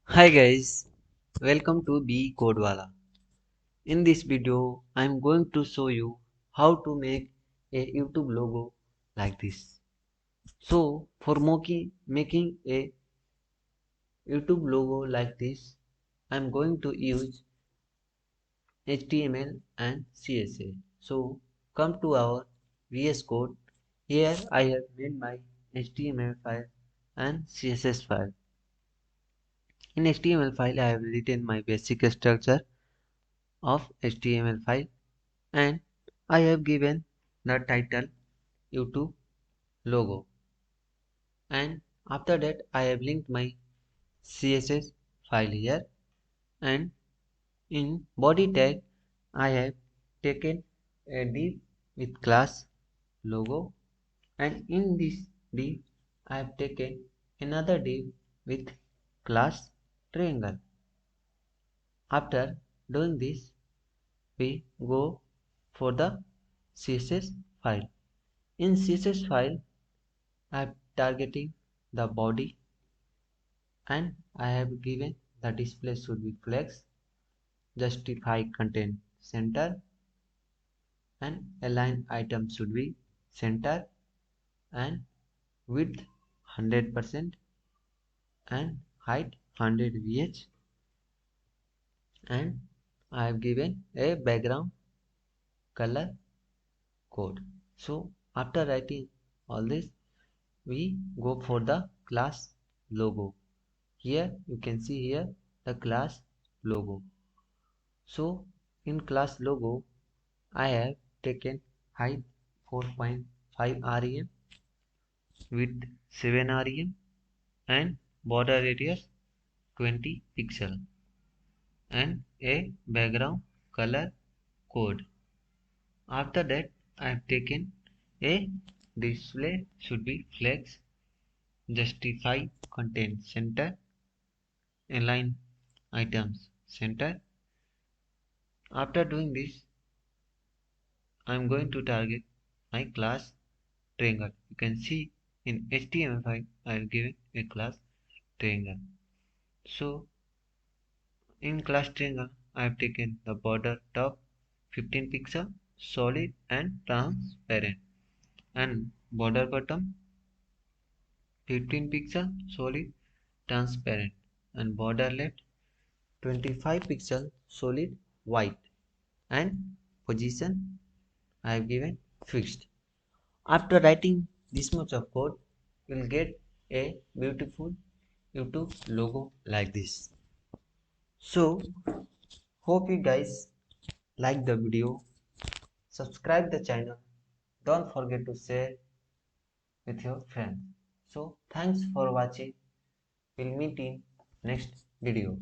Hi guys, welcome to B Codewala. In this video, I am going to show you how to make a YouTube logo like this. So, for making a YouTube logo like this, I am going to use HTML and CSS. So, come to our VS Code. Here I have made my HTML file and CSS file. In HTML file, I have written my basic structure of HTML file and I have given the title YouTube logo, and after that I have linked my CSS file here, and in body tag I have taken a div with class logo, and in this div I have taken another div with class triangle. After doing this, we go for the CSS file. In CSS file, I am targeting the body and I have given the display should be flex, justify content center, and align item should be center, and width 100% and height 100 VH, and I have given a background color code. So after writing all this, we go for the class logo. Here you can see here the class logo. So in class logo I have taken height 4.5 rem, width 7 rem, and border radius 20 pixel, and a background color code. After that I have taken a display should be flex, justify content center, align items center. After doing this, I am going to target my class triangle. You can see in HTML5 I have given a class triangle. So in class triangle I have taken the border top 15 pixel solid and transparent, and border bottom 15 pixel solid transparent, and border left 25 pixel solid white, and position I have given fixed. After writing this much of code, you will get a beautiful YouTube logo like this. So, hope you guys like the video, subscribe the channel, don't forget to share with your friends. So, thanks for watching. We'll meet in next video.